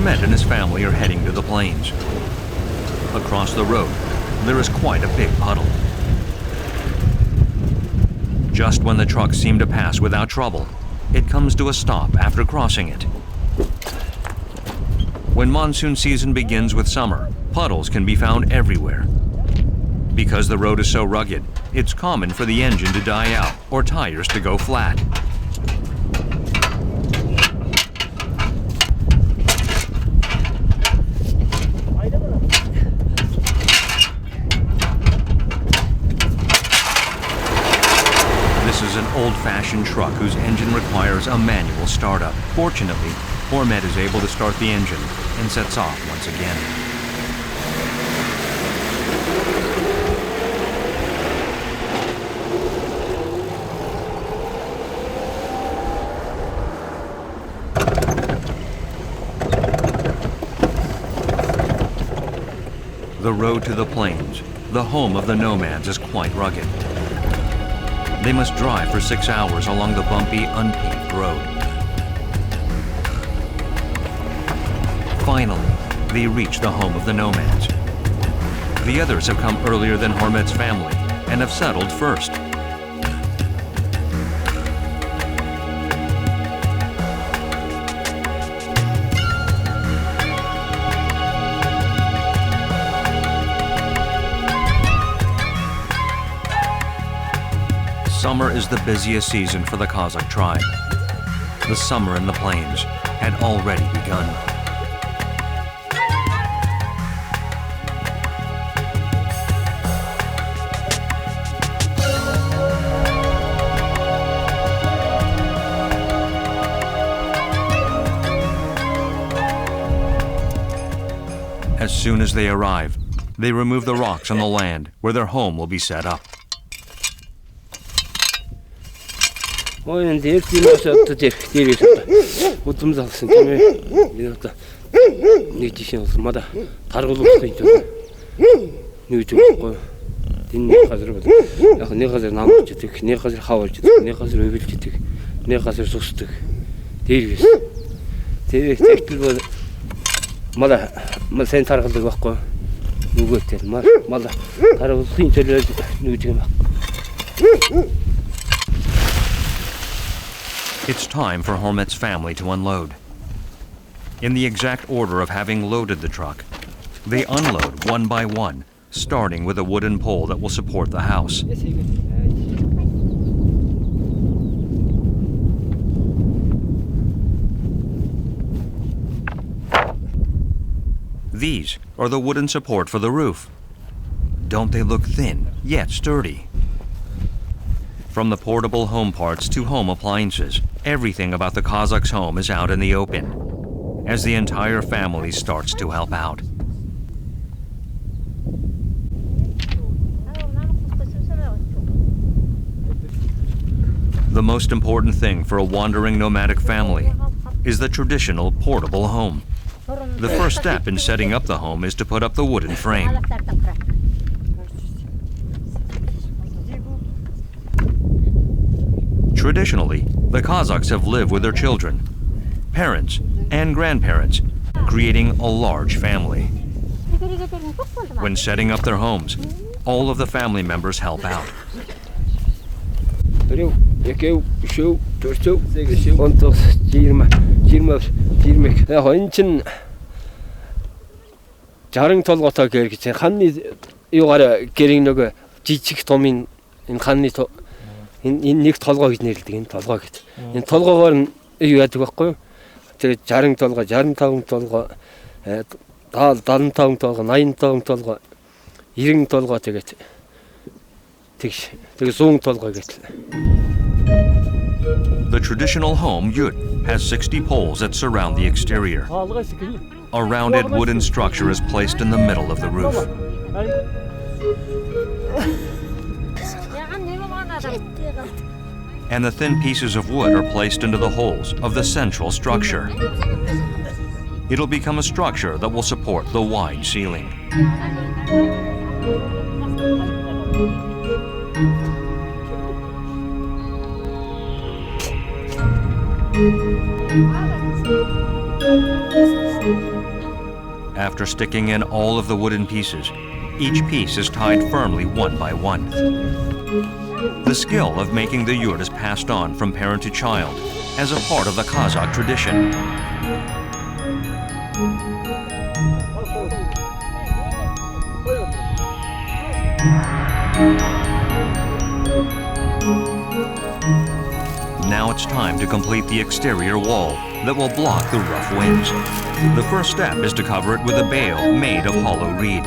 Hormet and his family are heading to the plains. Across the road, there is quite a big puddle. Just when the truck seemed to pass without trouble, it comes to a stop after crossing it. When monsoon season begins with summer, puddles can be found everywhere. Because the road is so rugged, it's common for the engine to die out or tires to go flat. This is an old-fashioned truck whose engine requires a manual startup. Fortunately, Hormet is able to start the engine and sets off once again. The road to the plains, the home of the nomads, is quite rugged. They must drive for 6 hours along the bumpy, unpaved road. Finally, they reach the home of the nomads. The others have come earlier than Hormet's family and have settled first. Summer is the busiest season for the Kazakh tribe. The summer in the plains had already begun. As soon as they arrive, they remove the rocks on the land where their home will be set up. Ой, энэ дээрээс одоо дээрээс удам залсан тийм ээ. Энэ одоо нэг жишээ болсон мада таргуулах гэж байна. Нэг зүйлгүй. Энэ газар бол яг нэг газар намж идэх, нэг газар хавуулж идэх, нэг газар өвөлж идэх, нэг газар сүсдэг. Дээрээс. Тэгтэл бол мада сайн таргалдаг байхгүй. Нөгөөтэй мада таргуулахын төлөө нүгдэг юм байна. It's time for Hormet's family to unload. In the exact order of having loaded the truck, they unload one by one, starting with a wooden pole that will support the house. These are the wooden support for the roof. Don't they look thin, yet sturdy? From the portable home parts to home appliances, everything about the Kazakh's home is out in the open, as the entire family starts to help out. The most important thing for a wandering nomadic family is the traditional portable home. The first step in setting up the home is to put up the wooden frame. Traditionally, the Kazakhs have lived with their children, parents, and grandparents, creating a large family. When setting up their homes, all of the family members help out. Энэ нэг толгой гэж нэрлэдэг энэ толгой гэж. Энэ толгоогоор нь юу яадаг байхгүй юу? Тэгээ 60 толгой, 65 толгой, 75 толгой, 85 толгой, 90 толгой тэгээд тэгээ 100 толгой гэж. The traditional home yurt has 60 poles that surround the exterior. A rounded wooden structure is placed in the middle of the roof. And the thin pieces of wood are placed into the holes of the central structure. It'll become a structure that will support the wide ceiling. After sticking in all of the wooden pieces, each piece is tied firmly one by one. The skill of making the yurt is passed on from parent to child as a part of the Kazakh tradition. Now it's time to complete the exterior wall that will block the rough winds. The first step is to cover it with a bale made of hollow reed.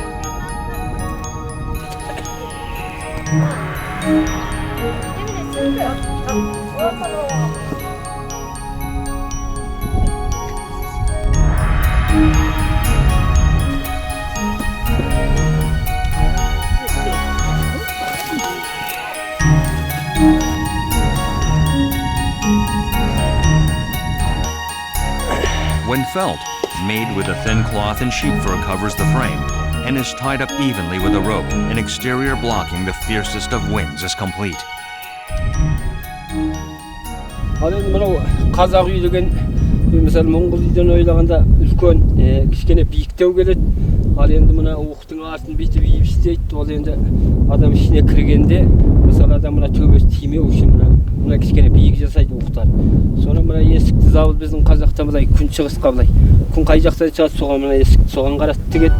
When felt, made with a thin cloth and sheep fur covers the frame and is tied up evenly with a rope, an exterior blocking the fiercest of winds is complete. ал энэ мынау қазақ үй деген мысалы монгол үйден ойлағанда үлкен кішкене биіктеу келеді. Ал енді мына уықтың артын бүйтіп үйіп істейді. Ол енді адам ішіне кіргенде мысалы адам мына төбесі тимеу үшін мына кішкене биік жасайды уықтар. Соны мына есікті забыл біздің қазақта былай күн шығысқа былай күн қай жақтан шығады соған мына есікті соған қаратып тігеді.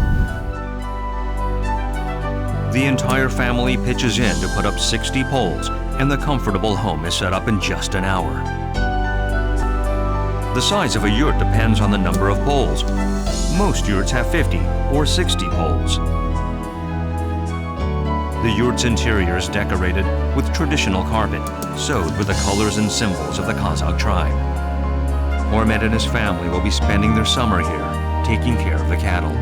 The entire family pitches in to put up 60 poles, and the comfortable home is set up in just an hour. The size of a yurt depends on the number of poles. Most yurts have 50 or 60 poles. The yurt's interior is decorated with traditional carpet, sewed with the colors and symbols of the Kazakh tribe. Hormet and his family will be spending their summer here, taking care of the cattle.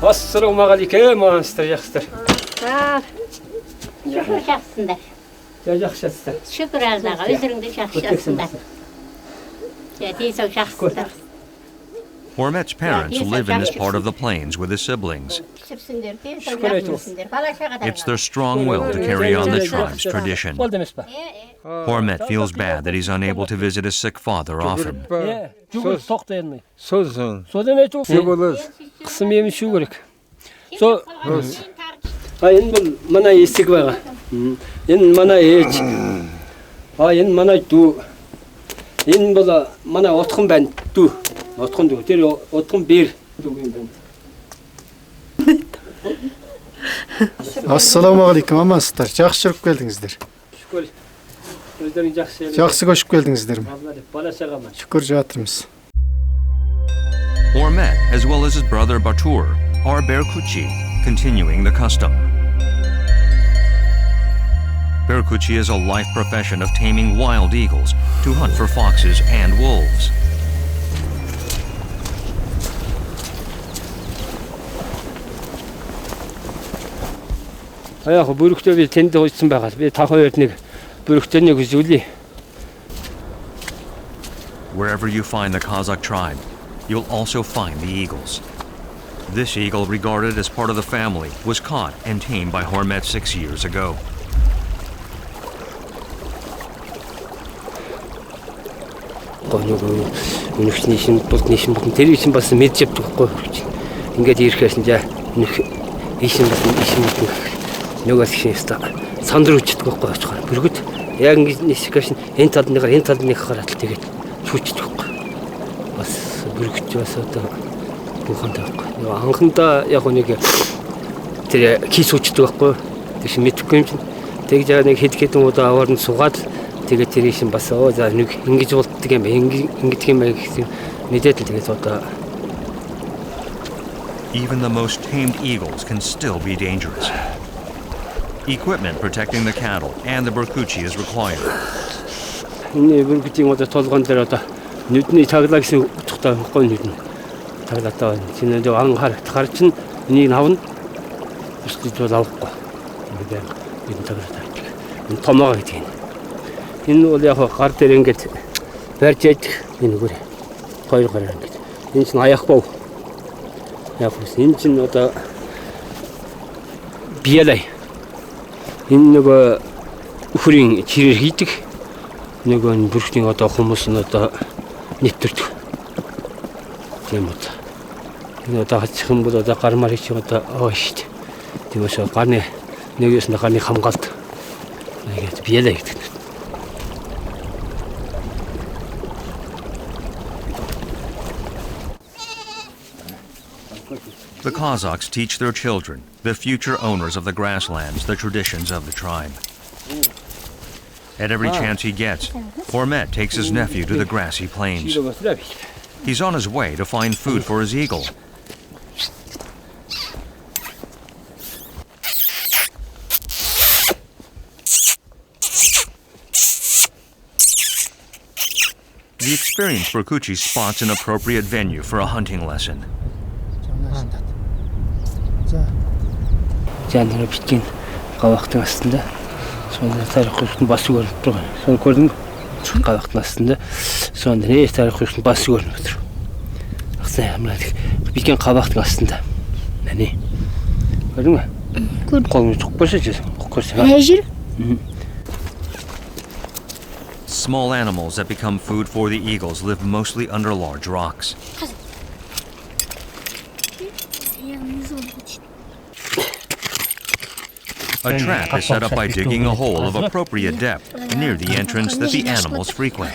Ассалаумағалейкум, ағаңыздар, жақсыздар. Şükür жақсыңдар. Жақсыздар. Şükür Allah'a, özürіңді жақсыздар. Дейсің жақсыздар. Hormet's parents live in this part of the plains with his siblings. It's their strong will to carry on the tribe's tradition. Hormet feels bad that he's unable to visit his sick father often. Қысым емін шу керек. Енді бұл мына есік баға. Енді мына еч. Енді мына ду. Енді бұл мына отқын бән ду. Отқын ду. Тер отқын бер. Ассалаумағалейкум, амансыздар. Жақсы жүріп келдіңіздер. Шүкір. Өздерің жақсы. Жақсы көшіп келдіңіздер ме? Бала шағама. Шүкір жатырмыз. Hormet, as well as his brother Batur, are Berkuchi, continuing the custom. Berkuchi is a life profession of taming wild eagles to hunt for foxes and wolves. Яг бүрэгтэй би тэнд хойцсон байгаа. Би та хоёрт нэг бүрэгтэй нэг үзүүлье. Wherever you find the Kazakh tribe, you'll also find the eagles. This eagle, regarded as part of the family, was caught and tamed by Hormet 6 years ago. Өнөхнийшин болтнийшин болтон тэр ишин бас мэдж явдаг байхгүй. Ингээд ирэхээс нь өнөх ишин болтон ишин болтон нөгөөс ишин өстө сандар үчдэг байхгүй очихоор. Бүргэд яг ингээд нисгэшин энэ талд нэг хараатал тэгээд шүүчдэг байхгүй. Бас бүргэд бас одоо бухантай байхгүй. Анхандаа яг нэг тэр кис үчдэг байхгүй. Тэгш мэдхгүй юм чинь. Тэгж яа нэг хэд хэдэн удаа аваар нь сугаад тэгээд тэр ишин бас за нэг ингэж болтдаг юм ингэж юм гэсэн мэдээд тэгээд одоо Even the most tamed eagles can still be dangerous. Equipment protecting the cattle and the Berkuchi is required. Энэ бүргэдийн одоо толгоон дээр одоо нүдний таглаа гэсэн утгатай байхгүй нүдэн таглаатай байна. Чинээ ан хар чинь энийг авна. Эсвэл бол авахгүй. Ингээд энэ таглаатай. Энэ томоо гэдэг юм. Энэ бол яг гар дээр ингээд барьж яадаг энэ нүгэр хоёр гар ингээд. Энэ чинь аяах бов. Яг энэ чинь одоо биелай. Энэ нөгөө өхрийн чирээр хийдэг. Нөгөө нь бүрхтийн одоо хүмүүс нь одоо нэвтэрдэг. Тийм үү. Энэ одоо хачих юм бол одоо гармаар их одоо шүү дээ. Тиймээс гарны нэгээс нь гарны хамгаалт. Тэгээд биелай гэдэг. The Kazakhs teach their children, the future owners of the grasslands, the traditions of the tribe. At every chance he gets, Hormet takes his nephew to the grassy plains. He's on his way to find food for his eagle. The experienced Berkuchi spots an appropriate venue for a hunting lesson. Жанр бичгийн гавхтын астында сонир тарих хурдан бас өгөр байгаа. Сонир көрдөн гавхтын астында сонир тарих хурдан бас өгөр өтер. Ахсан хамраад бичгийн гавхтын астында. Нани. Көрдөн мө? Гол цогбошиж гохгоос. Small animals that become food for the eagles live mostly under large rocks. A trap is set up by digging a hole of appropriate depth near the entrance that the animals frequent.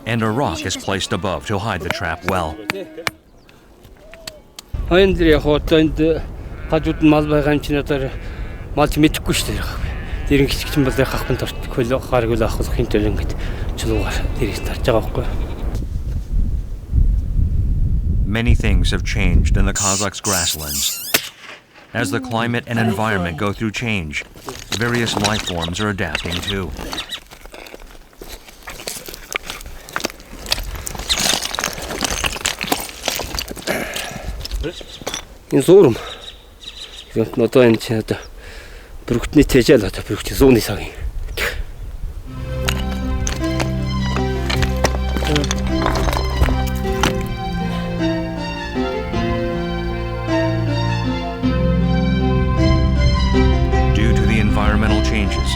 And a rock is placed above to hide the trap well. Хойндрийн хотонд хажууд нь мал байгаа юм чинь одоо малч мэдэхгүй шүү дээ. Тэр гिचгч бол хахын тарт хөл гаргуул авах хинтэл ингэж чулуугаар дээрээс тарж байгаа байхгүй. Many things have changed in the Kazakhs' grasslands. As the climate and environment go through change, various life forms are adapting too. Энэ зурм. Тэгээд одоо энэ чинь одоо бүрхтний тэжээл одоо бүрхтний зууны цагийн. Due to the environmental changes,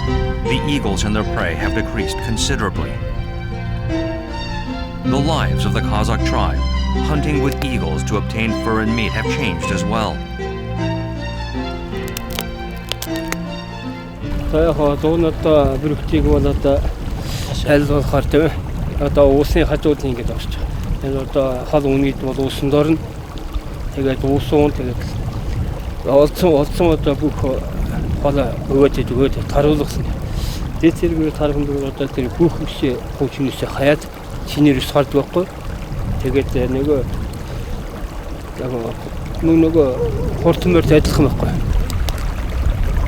the eagles and their prey have decreased considerably. The lives of the Kazakh tribe hunting with eagles to obtain fur and meat have changed as well. Таяхаа зуунуудаа бүрхтийг бол одоо аль болохоор тийм одоо уусны хажууд ингэж орчих. Энэ одоо хол үнэд бол uuсан дорно. Тэгээд uuсан тэгээд олцсон одоо бүх хол өгөөд таруулсан. Дээд зэргээр тарханд одоо тэр бүх үсээ хуучнээсээ хаяад шинээр ус гардаг байхгүй. Тэгээд нөгөө хурдмөрт адилхан байхгүй.